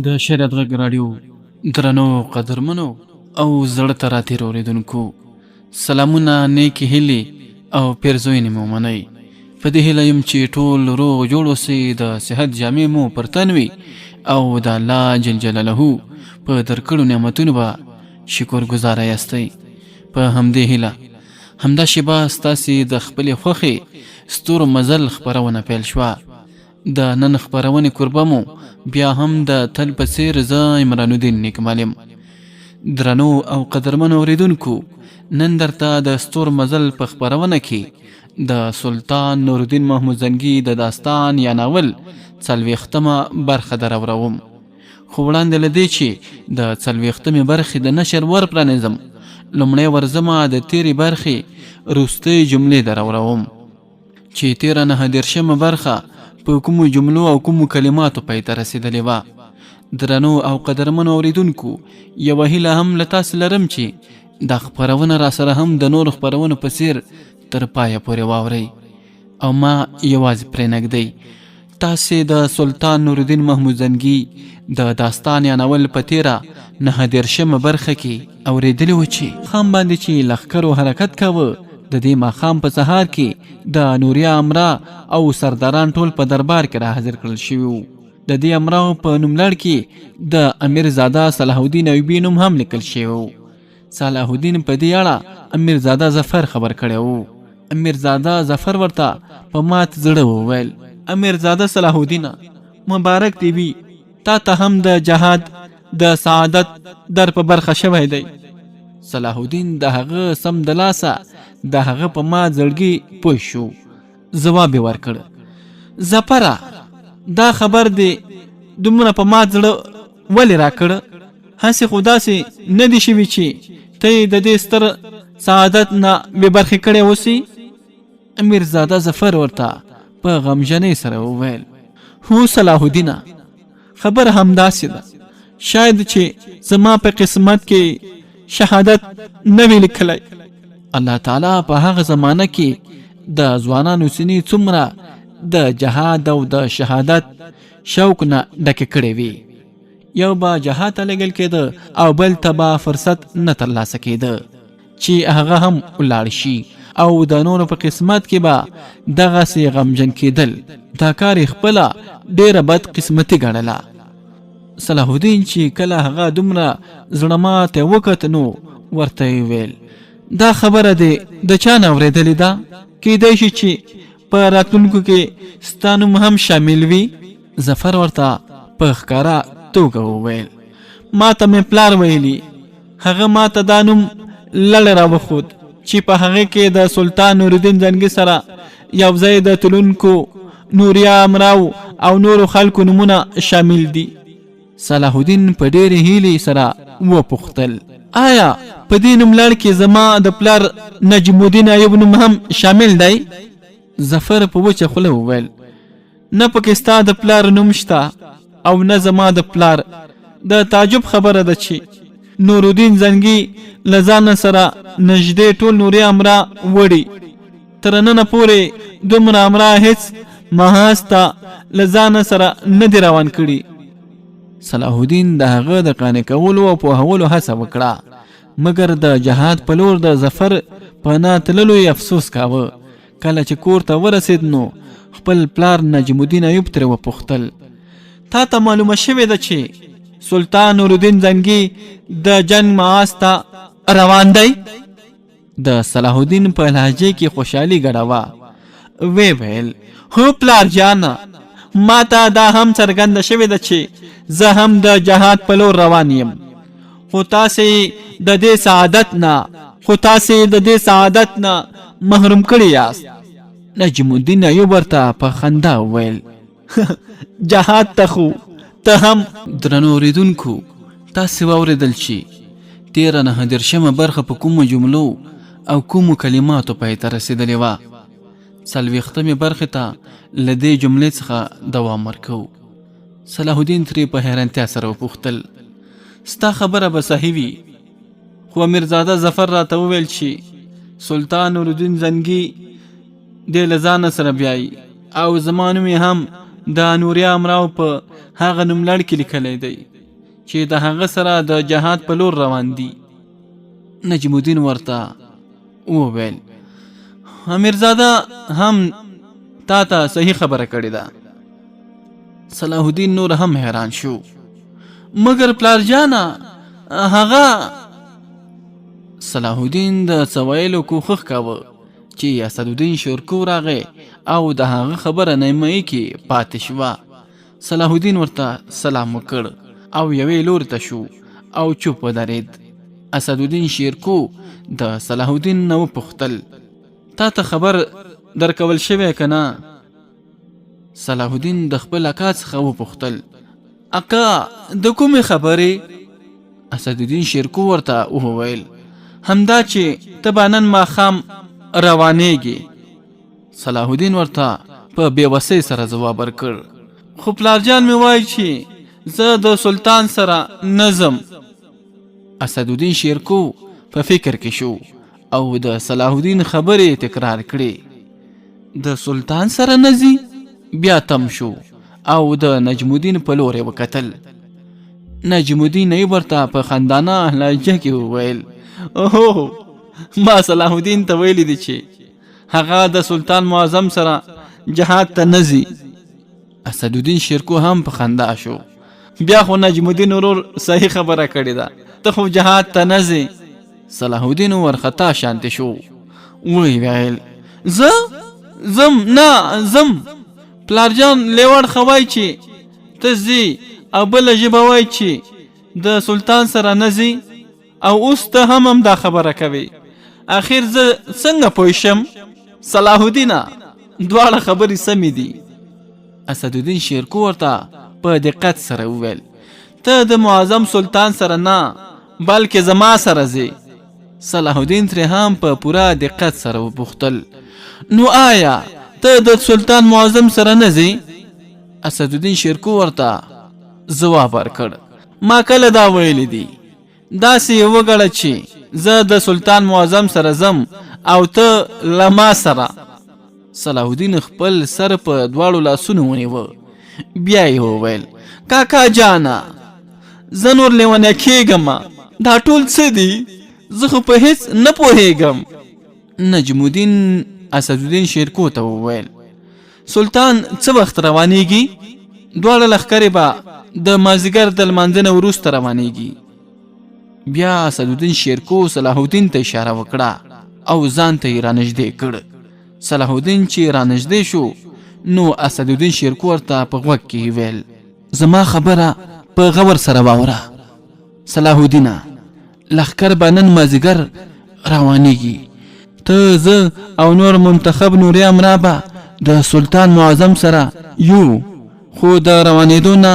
د شریعت غږ راډیو درنو قدرمنو او زړه ته راتېر اورېدونکو سلامونه، نیکې هیلې او پیرزوینې مو منئ. په دې هیله یم چې ټول روغ جوړ اوسئ، د صحت جامې مو پر تن وي او د الله جل جلاله په درکړو نعمتونو به شکر ګزاره یاستئ. په همدې هیله همدا شیبه ستاسې د خپلې خوښې ستورو مزل خپرونه پیل شوه. د نن خپرونې کوربه مو بیا هم د تل په څېر زه عمران الدین نیکمالیم. درنو او قدرمنو اورېدونکو، نن درته د ستور مزل په خپرونه کې د سلطان نور الدین محمود زنګي د داستان یا ناول 40مه برخه دراوروم. خو وړاندې له دې چې د 40مې برخې د نشر ور پرانیزم، لومړی ورځمه د تېرې برخې وروستۍ جملې دراوروم چې تېره 9 برخه په کومو جملو او کومو کلماتو پای ته رسېدلې وه. درنو او قدرمنو اورېدونکو، یوه هیله هم له تاسې لرم چې دا خپرونه راسره هم د نورو خپرونو په څېر تر پایه پورې واورئ او ما یوازې پرېنږدئ. تاسې د سلطان نور الدین محمود زنګي د داستان یا ناول په تېره 9 برخه کې اورېدلي وو چې خام باندې چې لښکرو حرکت کاوه، د دې ماښام په سهار کې د نوریا امرا او سرداران ټول په دربار کې را حاضر کړل شوي وو. د دې امراو په نوملړ کې د امیرزاده صلاح الدین ایوبي نوم هم لیکل شوی وو. صلاح الدین په دې اړه امیرزاده ظفر خبر کړی وو. امیرزاده ظفر ورته په مات زړه وویل: امیرزاده صلاح الدین، مبارک دی وي، تا ته هم د جهاد د سعادت در په برخه شوی دی. صلاح الدین د هغه سم د لاسه د هغه په ما زړګي پوه شو. ځواب یې ورکړ: ظفره، دا خبر دی دومره په ما زړه ولې راکړه؟ هسې خو داسې نه دي شوي چې ته یې د دې ستر سعادت نه بې برخې کړی اوسې؟ امیرزاده ظفر ورته په غمژنۍ سره وویل: هو صلاح الدینه، خبر همداسې ده، شاید چې زما په قسمت کې شهادت نه وي لیکلی. الله تعالی په هغه زمانه کې د ځوانانو سینې څومره د جهاد او د شهادت شوق نه ډکې کړې وي. یو به جهاد ته لېږل کېده او بل ته به فرصت نه ترلاسه کېده چې هغه هم ولاړ شي، او د نورو په قسمت کې به دغسې غمجن کېدل. دا کار یې خپله ډېره بد قسمتي ګڼله. صلاح الدین چې کله هغه دومره زړه ماتی وکت، نو ورته یې ویل: دا خبره دې د چا نه اورېدلې ده؟ کیدای شي چې په راتلونکو کې ستا نوم هم شامل وي. ظفر ورته په ښکاره توګه وویل: ما ته مې پلار ویلي، هغه ما ته دا نوم لړ راوښود چې په هغې کې د سلطان نور الدین زنګي سره یو ځای د تلونکو نوریا امراو او نورو خلکو نومونه شامل دي. صلاح الدین په ډېرې هیلې سره وپوښتل: آیا په دې نوملړ کې زما د پلار نجم الدین ایوب نوم هم شامل دی؟ ظفر په وچه خوله وویل: نه پکې ستا د پلار نوم شته او نه زما د پلار. د تعجب خبره ده چې نور الدین زنګي له ځانه سره نږدې ټول نوري امرا وړي. تر ننه پورې دومره امرا هېڅ محاذ ته له ځانه سره نه دي روان کړي. صلاح الدین د هغه د قانع کولو او پوهولو هڅه وکړه، مګر د جهاد په لور د ظفر په نه تللو یې افسوس کاوه. کله چې کور ته ورسېد، نو خپل پلار نجم الدین ایوب ترې وپوښتل: تا ته معلومه شوې ده چې سلطان نور الدین زنګي د جنګ معاذ ته روان دی؟ د صلاح الدین په لهجې کې خوشحالي ګډه وه. ویې ویل: هو پلار جانه، ما ته دا هم څرګنده شوې ده چې زه هم د جهاد په لور روان یم، خو تاسې د دې سعادت نه محروم کړي یاست. نجم الدین ایوب ورته په خندا وویل: جهاد ته خو ته هم. درنو اورېدونکو، تاسې واورېدل چې تېره 9 برخه په کومو جملو او کومو کلماتو پای ته رسېدلې وه. 40مې برخې ته له دې جملې څخه دوام ورکوو. صلاح الدین ترې په حیرانتیا سره وپوښتل: ستا خبره به صحیح وي، خو امیرزاده ظفر راته وویل چې سلطان نور الدین زنګي دې له ځانه سره بیایي او زما نوم یې هم د نوریا امراو په هغه نوملړ کې لیکلی دی چې د هغه سره د جهاد په لور روان دي. نجم الدین ورته وویل امیرزاده هم تا ته صحیح خبره کړې ده. صلاح الدین نور هم حیران شو. مګر پلار جانا هغه صلاح الدین د سوایلو کوښښ کاوه چې اسدالدین شورکو راغی او د هغه خبره نیمایي کې پاتې شوه. صلاح الدین ورته سلام وکړ او یوې لوري ته شو او چوپ ودرېد. اسدالدین شیرکو د صلاح الدین نه وپوښتل تا ته خبر درکول شوی که نه؟ صلاح الدین د خپل اکا څخه وپوښتل اکا د کومې خبرې؟ اسدالدین شیرکو ورته وویل همدا چې ته به نن ماښام روانېږي. صلاح الدین ورته په بېوسۍ سره ځواب ورکړ خو پلارجان مې وایي چې زه د سلطان سره نه ځم. اسدالدین شیرکو په فکر کې شو او د صلاح الدین خبرې تکرار کړې. د سلطان سره نه ځي؟ بیا تم شو او د نجم الدین په لور یې وکتل. نجم الدین یې ورته په خندانه لهجه کې وویل اوه ما صلاح الدین ته ویلی دی چې هغه د سلطان معظم سره جهاد ته نه ځي. اسدالدین شیرکو هم په خندا شو. بیا خو نجم الدین ورور صحیح خبره کړې ده، ته خو جهاد ته نه ځې. صلاح الدین ورخطا شانته شو، وی ویل زه زم نه زم. پلارجان لیوړ خوای چې ته ځې او بله ژبه وای چې د سلطان سره نه ځې او اوس ته هم دا خبره کوي. اخر زه څنګه پوه شم؟ صلاح الدینه دواړه خبرې سمې دي. اسدالدین شیرکو ورته په دقت سره وویل ته د معظم سلطان سره نه بلکې زما سره ځې. صلاح الدین ترې هم په پوره دقت سره وپوښتل نو آیا ته د سلطان معظم سره نه ځې؟ اسدالدین شیرکو ورته ځواب ورکړ ما کله دا ویلی دي، داسې وګڼه چې زه د سلطان معظم سره ځم او ته له ما سره. صلاح الدین خپل سر په دواړو لاسونو ونیوه، بیا یې وویل کاکا جانا زه نور لیونی کېږم، دا ټول څه دي؟ زه خو په هیڅ نه پوهېږم. نجم الدین اسدالدین شیرکو ته وویل سلطان څه وخت روانېږي؟ دواړه لښکرې به د مازدیګر د لمانځه نه وروسته روانېږي. بیا اسدالدین شیرکو صلاح الدین ته اشاره وکړه او ځان ته یې رانږدې کړ. صلاح الدین چې رانږدې شو نو اسدالدین شیرکو ورته په غوږ کې ویل زما خبره په غور سره واوره. صلاح الدینه لښکر به نن مازدیګر روانېږي، ته زه او نور منتخب نوري امرا به د سلطان معظم سره یو، خو د روانېدو نه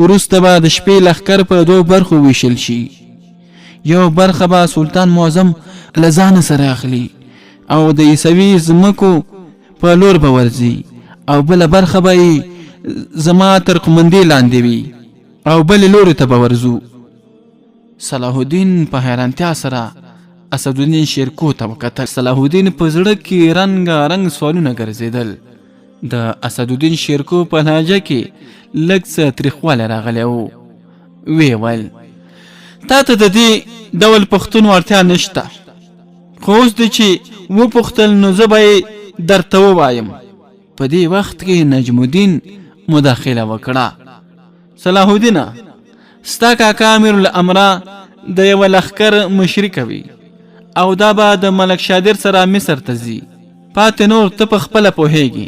وروسته به د شپې لښکر په دوو برخو ویشل شي. یو برخه به سلطان معظم له ځانه سره اخلي او د عیسوي ځمکو په لور به ورځي او بله برخه به یې زما تر قومندې لاندې وي او بلې لوري ته به ورځو. صلاح الدین په حیرانتیا سره اسدالدین شیرکو ته وکتل. صلاح الدین په زړه کې رنګارنګ سوالونه ګرځېدل. د اسدالدین شیرکو په لهجه کې لږ څه تریخوالی راغلی و. ویې ویل تا ته د دې ډول پوښتنو اړتیا نشته، خو اوس دی چې وپوښتل نو زه به یې درته ووایم. په دې وخت کې نجم الدین مداخله وکړه. صلاح الدینه ستا کاکا امیر الامرا د یوه لښکر مشري کوي او دا به د ملک شادر سره مصر ته ځي، پاتې نور ته په خپله پوهیږي.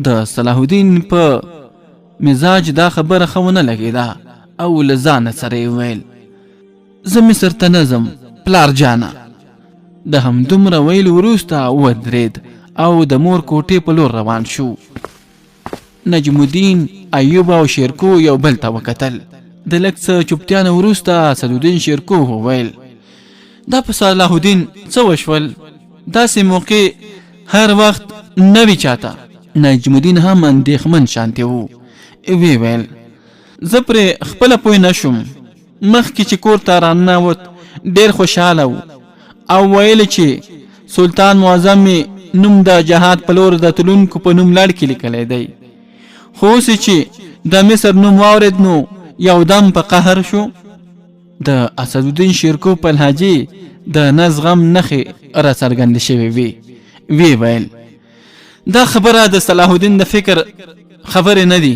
د صلاح الدین په مزاج دا خبره ښه ونه لګېده او له ځانه سره یې ویل زه مصر ته نه ځم پلار جانه. د همدومره ویلو وروسته ودرېد او د مور کوټې په لور روان شو. نجم الدین ایوب او شیرکو یو بل ته وکتل. د لږ څه چوپتیا نه وروسته اسدالدین شیرکو وویل دا په صلاح الدین څه وشول؟ داسې موقع هر وخت نه وي چاته. نجم الدین هم اندېښمن شانتې و. ویې ویل زه پرې خپله پوه نه شوم. مخکې چې کور ته راننوت ډېر خوشحاله و او ویل چې سلطان معظم مې نوم د جهاد په لور د تلونکو په نوم لړ کې لیکلی دی، خو اوس چې د مصر نوم واورېد نو یودم په قهر شو. د اسدالدین شیرکو په لهجې د نزغم نښې راڅرګندې شوې وې. وی ویل دا خبره د صلاح الدین د فکر خبرې نه دي.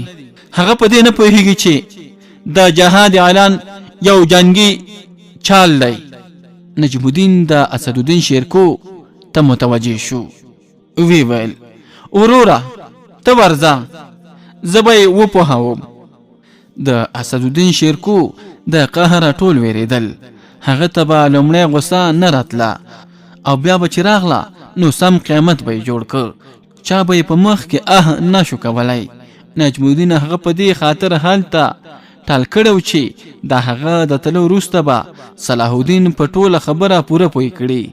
هغه په دې نه پوهیږي چې د جهاد اعلان یو جنگي چال دی. نجم الدین د اسدالدین شیرکو ته متوجه شو. وی ویل وروره ته ورځه زه به یې وپوهوم. د اسدالدین شیرکو د قهره ټول ویرېدل. هغه ته به لومړی غوسه نه راتله او بیا به چې راغله نو سم قیامت به یې جوړ کړ. چا به یې په مخ کې نه شو کولی. نجم الدین هغه په دې خاطر هلته ټال کړی چې د هغه د تلو وروسته به صلاح الدین په ټوله خبره پوره پوه کړي.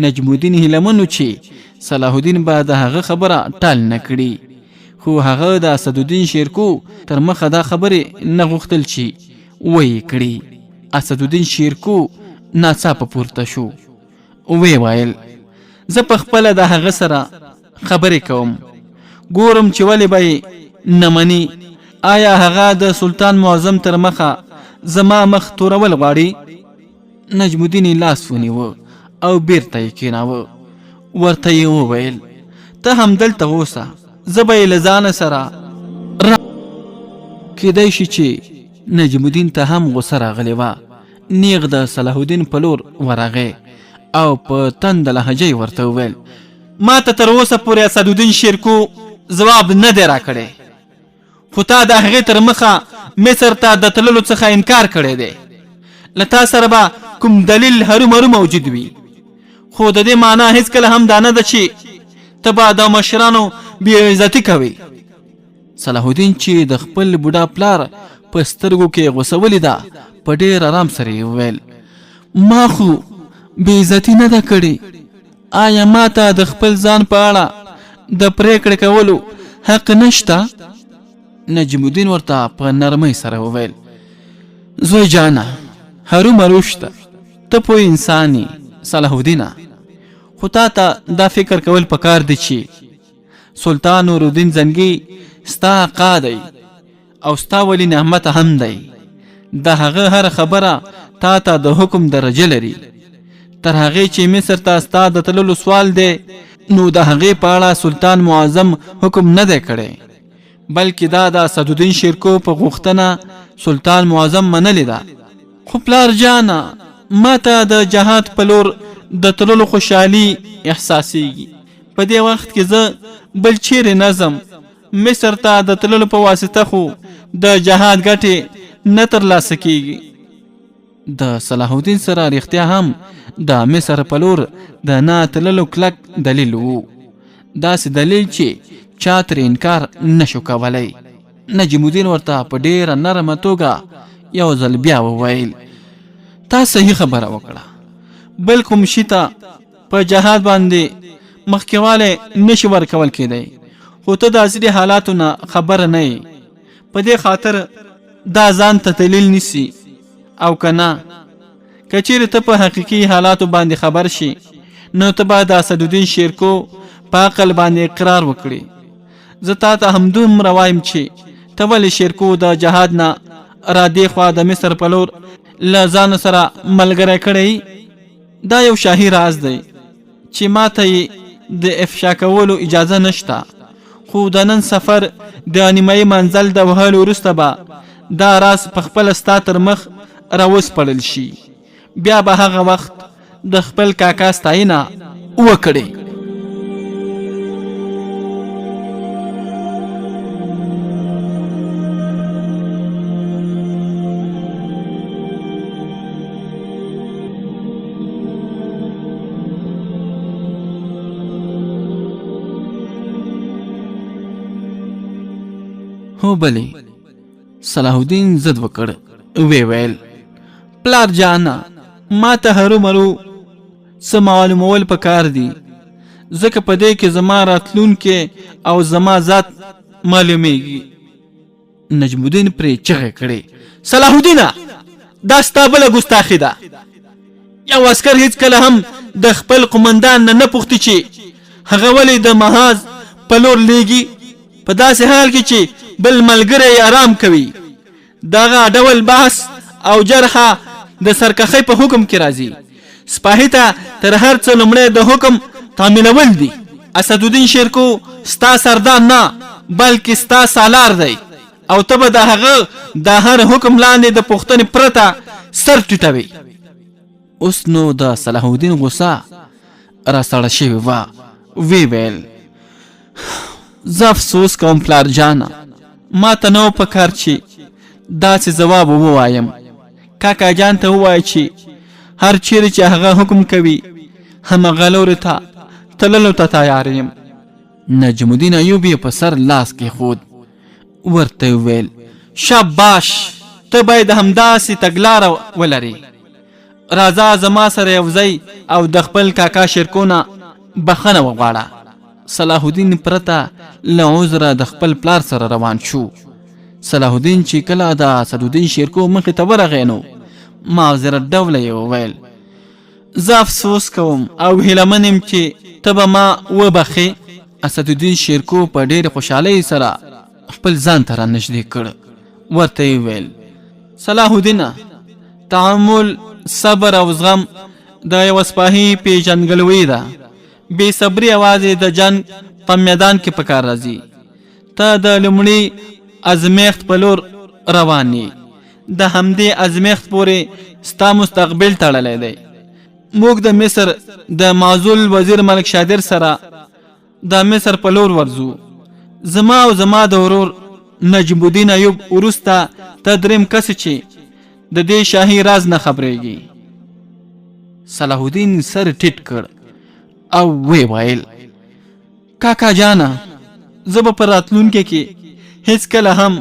نجم الدین هیلهمن و چې صلاح الدین به د هغه خبره ټال نه کړي. خو هغه د اسدالدین شیرکو تر مخه دا خبرې نه غوښتل چې ویې کړي. اسدالدین شیرکو ناڅاپه پورته شو. وی ویل زه په خپله د هغه سره خبرې کوم، ګورم چې ولې به یې نه مني. آیا هغه د سلطان معظم تر مخه زما مخ تورول غواړي؟ نجم الدین لاس ونیوه او بیرته یې کېناوه. ورته یې وویل ته همدلته اوسه، زه به یې له ځانه سره کیدای شي چې نجم الدین ته هم غوسه راغلې وه. نیغ د صلاح الدین په لور ورغی او په تنده لهجه ورته وویل ما ته تر اوسه پورې اسدالدین شیرکو ځواب نه دی راکړی، خو تا د هغې تر مخه مصر ته د تللو څخه انکار کړی دی. له تا سره به کوم دلیل هرومرو موجود وي، خو د دې معنا هیڅکله هم دا نه ده چې ته به د مشرانو بېعزتي کوې. صلاح الدین چې د خپل بوډا پلار په سترګو کې غوسه ولیده په ډېر آرام سره یې وویل ما خو بېعزتي نه ده کړې. آیا ما ته د خپل ځان په اړه د پرېکړې کولو حق نشته؟ نجم الدین ورته په نرمۍ سره وویل زوی جانه هرومرو شته، ته پوه انسان یې صلاح الدینه، خو تا ته دا فکر کول پکار دی چې سلطان نورالدین زنګي ستا آقا دی او ستا ولی نعمت هم دی. د هغه هر خبره تا ته د حکم درجه لري. تر هغې چې مصر ته ستا د تللو سوال دی نو د هغې په اړه سلطان معظم حکم نه دی کړی، بلکې دا د اسدالدین شیرکو په غوښتنه سلطان معظم منلې ده. خو پلار جانه ما ته د جهاد په لور د تللو خوشحالي احساسیږي. په دې وخت کې زه بل چیرې نه ځم. مصر ته د تللو په واسطه خو د جهاد ګټې نه ترلاسه کیږي. د صلاح الدین سره رښتیا هم د مصر په لور د نه تللو کلک دلیل وو، داسې دلیل چې چا ترې انکار نشو کولی. نجم الدین ورته په ډېره نرمه توګه یو ځل بیا وویل تا صحیح خبره وکړه، بل کوم شي ته په جهاد باندې مخکېوالی نشي ورکول کېدی، خو ته د عصري حالاتو نه خبره نه یې. په دې خاطر دا ځان ته دلیل نیسي او که نه که چیرې ته په حقیقي حالاتو باندې خبر شي نو ته به د اسدالدین شیرکو په عقل باندې اقرار وکړي. زه تا ته همدومره وایم چې ته ولې شیرکو د جهاد نه را دې خوا د مصر په لور له ځان سره ملګری کړی. دا یو شاهي راز دی چې ما ته یې د افشا کولو اجازه نشته، خو د نن سفر د نیمایي منزل د وهلو وروسته به دا راز په خپله ستا تر مخ راوسپړل شي. بیا به هغه وخت د خپل کاکا ستاینه وکړي. هو بلی صلاح الدین زد وکړ. وی ویل پلار جانا ما ته هرومرو څه معلومول پکار دي، ځکه په دې کې زما راتلونکې او زما ذات معلومیږي. نجم الدین پرې چغې کړې صلاح الدینه دا ستا بله ګستاخي ده. یو عسکر هیڅکله هم د خپل قمندان نه پوښتي چې هغه ولې د محاذ په لور لیږي، په داسې حال کې چې بل ملګری آرام کوي. دغه ډول بحث او جرحه د سرکښۍ په حکم کې راځي. سپاهي ته تر هر څه لومړی د حکم تعمیلول دي. اسدالدین شیرکو ستا سردار نه بلکې ستا سالار دی او ته به د هغه د هر حکم لاندې د پوښتنې پرته سر ټیټوي. اوس نو د صلاح الدین غصه را سړه شوې وه. وی ویل زه افسوس کوم پلار جانه، ما ته نه و په کار چې داسې ځواب ووایم. کاکا جان ته ووایه چې هر چیرې چې هغه حکم کوي همغه لورې ته تللو ته تیار یم. نجم الدین ایوب یې په سر لاس کېښود. ورته وویل شاباش، ته باید همداسې تګلاره ولرې. راځه زما سره یو ځای او د خپل کاکا شیرکو نه بخښنه وغواړه. صلاح الدین پرته له عذره د خپل پلار سره روان شو. صلاح الدین چې کله د اسدالدین شیرکو مخې ته ورغی نو معذرت ډوله یې وویل زه افسوس کوم او هیله من یم چې ته به ما وبخې. اسدالدین شیرکو په ډېرې خوشحالۍ سره خپل ځان ته رانږدې کړ. ورته یې ویل صلاح الدینه، تعامل، صبر او زغم د یوه سپاهي پیژندګلوي ده. بې صبري یوازې د جنګ په میدان کې پکار راځي. ته د لومړي ازمیښت په لور روان یې. د همدې ازمیښت پورې ستا مستقبل تړلی دی. موږ د مصر د معزول وزیر ملک شادر سره د مصر په لور ورځو. زما او زما د ورور نجم الدین ایوب وروسته ته دریم کس چې د دې شاهي راز نه خبرېږي. صلاح الدین سر ټیټ کړ او وی ویل کاکا جانه، زه به په راتلونکي کې هیڅکله هم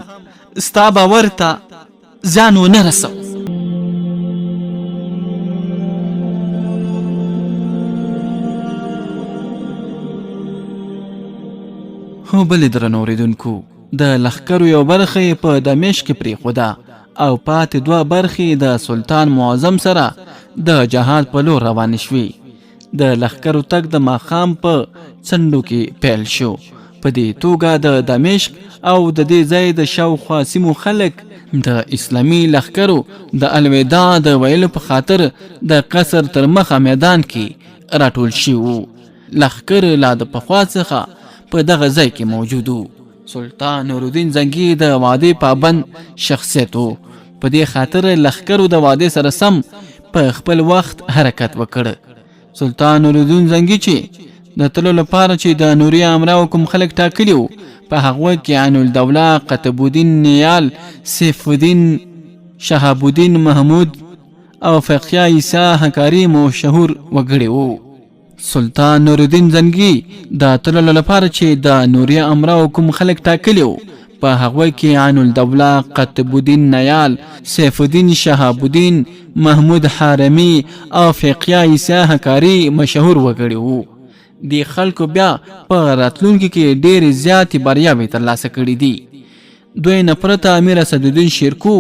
ستا باور ته ځان ونه رسم. هو بلې درنو اورېدونکو، د لښکرو یو برخه یې په دمشق کې پرېښوده او پاتې دوه برخې د سلطان معظم سره د جهاد په لور روانې شوې. د لښکرو تګ د ماښام په څنډو کې پیل شو. په دې توګه د دمشق او د دې ځای د شاوخوا سیمو خلک د اسلامي لښکرو د الوداع د ویلو په خاطر د قصر تر مخه میدان کې راټول شوي وو. لښکر لا د پخوا څخه په دغه ځای کې موجود وو. سلطان نورالدین زنګي د وعدې پابند شخصیت وو. په دې خاطر لښکرو د وعدې سره سم په خپل وخت حرکت وکړ. سلطان نورالدین زنګي چې د تلو لپاره چې د نوریه امراو کوم خلک ټاکلي وو، په هغه کې عین الدوله، قطب الدین نیال، سیف الدین، شهاب الدین محمود او فقیه عیسی حکاری مشهور وګړي وو. سلطان نورالدین زنګي د تلو لپاره چې د نوریه امراو کوم خلک ټاکلي وو، په هغه کې عین الدوله، قطب الدین نیال، سیف الدین، شهاب الدین محمود حارمی او فقیه عیسی حکاری مشهور وګړي وو. دی خلکو بیا په راتلونکي کې ډېرې زیاتې بریاوې ترلاسه کړي دي. دوی نه پرته امیر اسدالدین شیرکو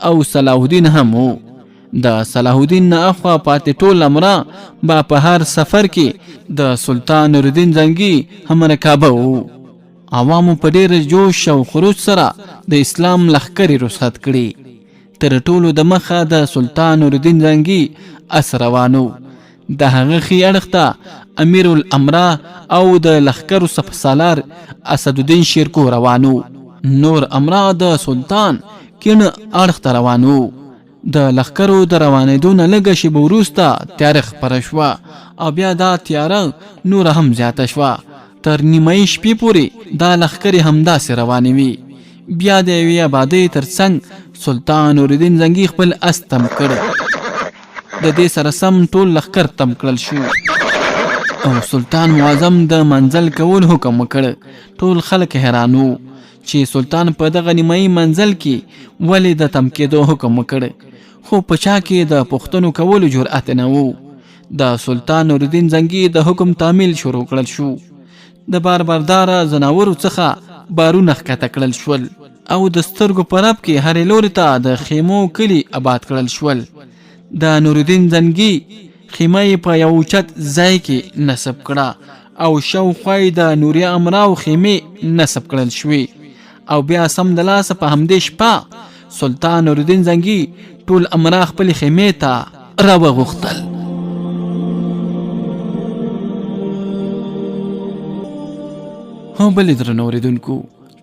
او صلاح الدین هم وو. د صلاح الدین نه اخوا پاتې ټول امرا با په هر سفر کې د سلطان نورالدین زنګي همرکابه وو. عوامو په ډېر جوش او خروج سره د اسلام لښکرې رخصت کړي. تر ټولو د مخه د سلطان نورالدین زنګي اس روانو. د هغه ښي اړخ ته امیر الامرا او د لښکرو سپهسالار اسدالدین شیرکو روانو. نور امرا د سلطان کیڼ اړخ ته روانو. د لښکرو د روانېدو نه لږه شېبه وروسته تیاره خپره شوه او بیا دا تیاره نوره هم زیاته شوه. تر نیمایي شپې پورې دا لښکرې همداسې روانې وي. بیا د یوې آبادۍ تر څنګ سلطان نورالدین زنګي خپل اس تم کړ. د دې سره سم ټول لښکر تم کړل شو او سلطان معظم د منزل کول حکم وکړ. ټول خلک حیران وو چې سلطان په دغه نیمایي منزل کې ولې د تم کېدو حکم وکړ، خو په چا کې د پوښتنو کولو جرأت نه وو. د سلطان نورالدین زنګي د حکم تعمیل شروع کړل شو. د باربرداره زناورو څخه بارونه ښکته کړل شول او د سترګو په رپ کې هرې لوري ته د خیمو کلي آباد کړل شول. د نورالدین زنګي خیمه یې په یو اوچت ځای کې نصب کړه او شاوخوا یې د نوریه امراو خیمې نصب کړل شوې. او بیا سم د لاسه په همدې شپه سلطان نورالدین زنګي ټول امرا خپلې خیمې ته راوغوښتل. هو بلې درنو اورېدونکو،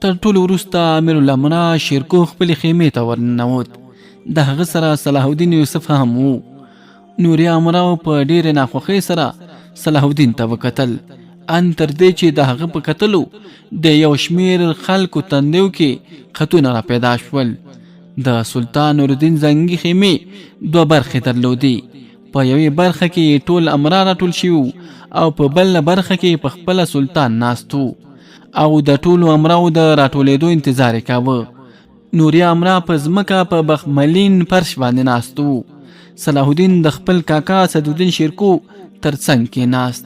تر ټولو وروسته امیرالامرا شیرکو خپلې خیمې ته ورننوت. د هغه سره صلاح الدین یوسف هم و. نوري امراو په ډېرې ناخوښۍ سره صلاح الدین ته وکتل، ان تر دې چې د هغه په کتلو د یو شمیر خلکو تندیو کې خطونه را پیدا شول. د سلطان نورالدین زنګي خیمې 2 برخې درلودې. په یوې برخه کې ټول امرا راټول شوي او په بل برخه کې په خپله سلطان ناست و او د ټولو امراو د راټولېدو انتظار یې کاوه. نوري امرا په ځمکه په بخملین فرش باندې ناست و. صلاح الدین د خپل کاکا اسدالدین شیرکو تر څنګ کې ناست.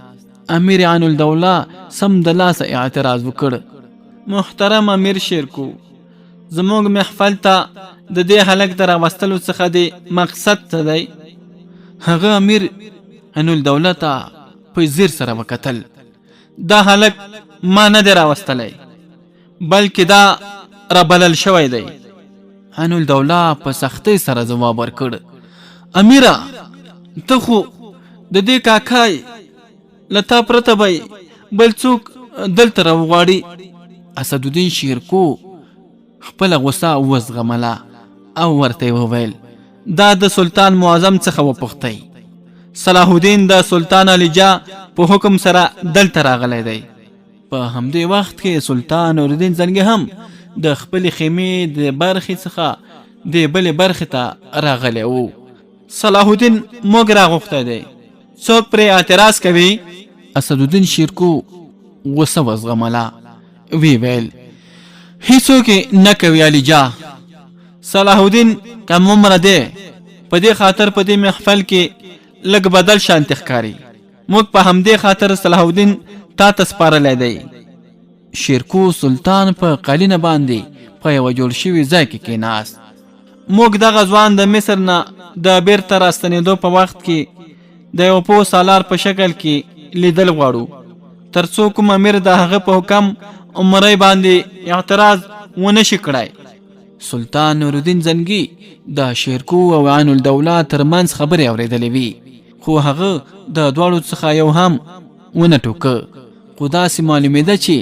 امیر عین الدوله سم د لاسه اعتراض وکړ. محترم امیر شیرکو، زموږ محفل ته د دې هلک د راوستلو څخه د مقصد څه دی؟ هغه امیر عین الدوله ته په ځیر سره وکتل. دا هلک ما نه دی راوستلی، بلکې دا رابلل شوی دی. عین الدوله په سختۍ سره ځواب ورکړ. امیره، ته خو د دې کاکای له تا پرته به بل څوک دلته راوغواړي. اسدالدین شیرکو خپله غوسه وزغمله او ورته وویل، دا د سلطان معظم څخه وپوښتئ. صلاح الدین د سلطان علی جا په حکم سره دلته راغلی دی. په همدې وخت کې سلطان نورالدین زنګي هم د خپلې خیمې د برخې څخه د بلې برخې ته راغلی و. صلاح الدین موږ راغوښتی دی، څوک پرې اعتراض کوي؟ اسدالدین شیرکو غوسه وزغمله، وی ویل، هیڅوک نه کوي علی جا. صلاح الدین کم عمره دی، په دې خاطر په دې محفل کې لږ بدل شانتي ښکاري. موږ په همدې خاطر صلاح الدین تا ته سپارلی دی. شیرکو سلطان په قالینه باندې په یوه جوړ شوي ځای کې کېناست. موږ دغه ځوان د مصر نه د بیرته راستنېدو په وخت کې د یو پوه سالار په شکل کې لیدل غواړو، تر څو کوم امیر د هغه په حکم عمرۍ باندې اعتراض ونه شي کړی. سلطان نورالدین زنګي د شیرکو او عین الدوله ترمنځ خبرې اورېدلې وي، خو هغه د دواړو څخه یو هم ونه ټوکه. خو داسې معلومېده چې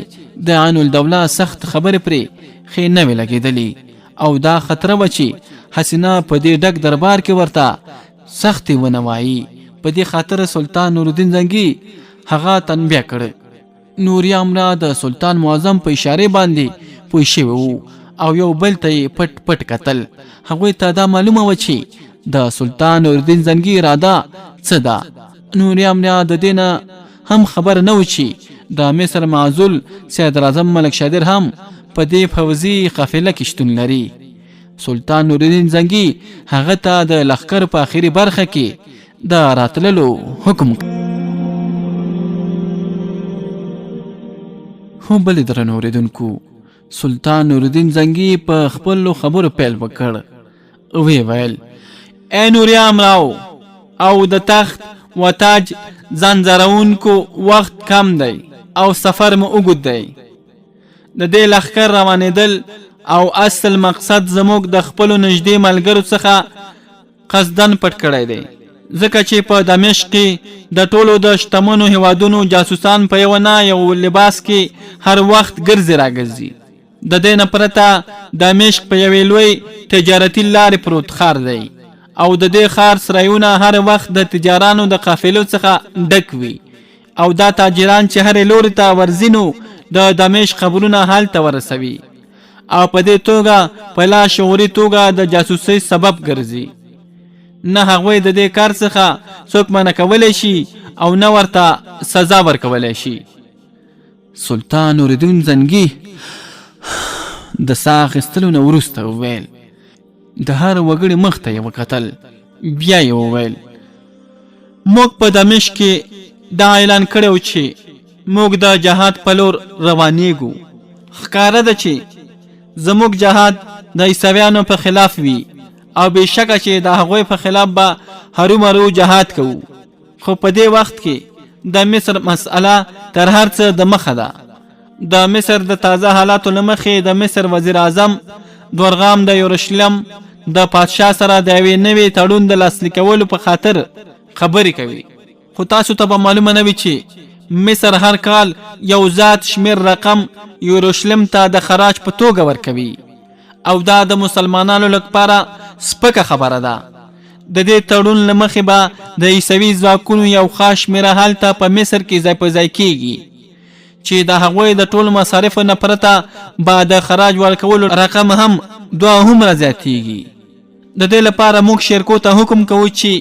د عین الدوله سخت خبرې پرې ښې نه وې لګېدلې او دا خطره وه چې حسینه په دې ډک دربار کې ورته سختې ونه وایي. په دې خاطر سلطان نورالدین زنګي هغه تنبیه کړ. نوري امرا د سلطان معظم په اشارې باندې پوه شوي وو او یو بل ته یې پټ پټ کتل. هغوی ته دا معلومه وه چې د سلطان نورالدین زنګي اراده څه ده. نوري امرا د دې نه هم خبر نه و چې د مصر معزول صدراعظم ملک شادر هم په دې پوځي قافله کې شتون لري. سلطان نورالدین زنګي هغه ته د لښکر په آخري برخه کې د راتللو حکم. خو بلې درنو اورېدونکو، سلطان نورالدین زنګي په خپلو خبرو پیل وکړ. وی ویل، ای نوري امراو او د تخت و تاج ځانځارونکو وخت کم دی او سفر مو اوږد دی. د دې لښکر روانېدل او اصل مقصد زموږ د خپلو نږدې ملګرو څخه قصدن پټ کړی دی، ځکه چې په دمشق کې د ټولو د شتمنو هیوادونو جاسوسان په یو نه یو لباس کې هر وخت ګرځي راګرځي. د دې نه پرته دمشق په یوې لوی تجارتي لارې پروت ښار دی او د دې ښار سرایونه هر وخت د تجارانو د قافلو څخه ډک وي او دا تاجران چې هرې لوري ته ورځي نو د دمشق خبرونه هلته ورسوي او په دې توګه په لا شعوري توګه د جاسوسۍ سبب ګرځي. نه هغوی د دې کار څخه څوک منع کولی شي او نه ورته سزا ورکولی شي. سلطان نورالدین زنګي د ساه اخیستلو نه وروسته وویل، د هر وګړي مخ ته یې وکتل، بیا یې وویل، موږ په دمشق کې دا اعلان کړی چې موږ د جهاد په لور روانېږو. ښکاره ده چې زموږ جهاد د عیسویانو په خلاف وي او بېشکه چې د هغوی په خلاف به هرومرو جهاد کوو. خو په دې وخت کې د مصر مسئله تر هر څه د مخه ده د مصر د تازه حالاتو له مخې د مصر وزیر اعظم دورغام د یورشلم د پادشاه سره د یوې نوې تړون د لاسلیک کولو په خاطر خبرې کوي. خو تاسو ته به معلومه نه وي چې مصر هر کال یو ذات شمیر رقم یورشلم ته د خراج په توګه ورکوي او دا د مسلمانانو لپاره سپکه خبره ده. د دې تړون له مخې به د عیسوي ځواکونو یو خاص شمېره هلته په مصر کې ځای په ځای کیږي چې د هغوی د ټولو مصارفو نه پرته به د خراج ورکولو رقم هم هومره زیاتیږي. د دې لپاره موږ شرکو ته حکم کوو چې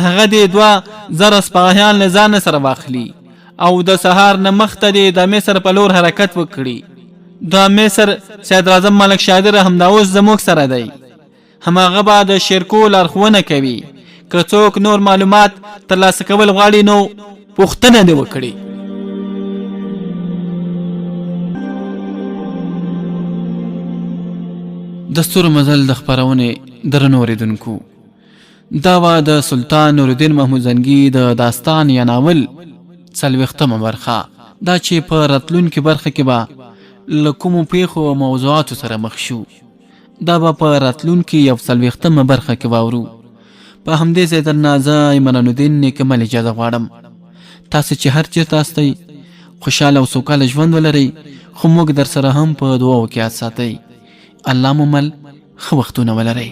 هغه د 2000 سپاهیان له ځانه سره واخلي او د سهار نه مخته د مصر په لور حرکت وکړي. د مصر صدر اعظم ملک شادر همدا اوس زموږ سره دی. هماغه به د شرکو لارښوونه کوي. که څوک نور معلومات ترلاسه کول غواړي نو پوښتنه دې وکړي. دستور مزل د خپرونې درنو اوریدونکو، دا وه د سلطان نورالدین محمود زنګي د داستان یا ناول 40مه برخه. دا چې په راتلونکې برخه کې به له کومو پیښو او موضوعاتو سره مخ شو، دا به په راتلونکې یو 40مه برخه کې واورو. په همدې ځای درنه زه ایمان الدین نیکمل اجازه غواړم. تاسو چې هر چېرته استئ خوشحاله او سوکاله ژوند ولرئ، خو موږ در سره هم په دعاو کې یاد ساتئ. الله مو مل ښه وختونه ولرئ.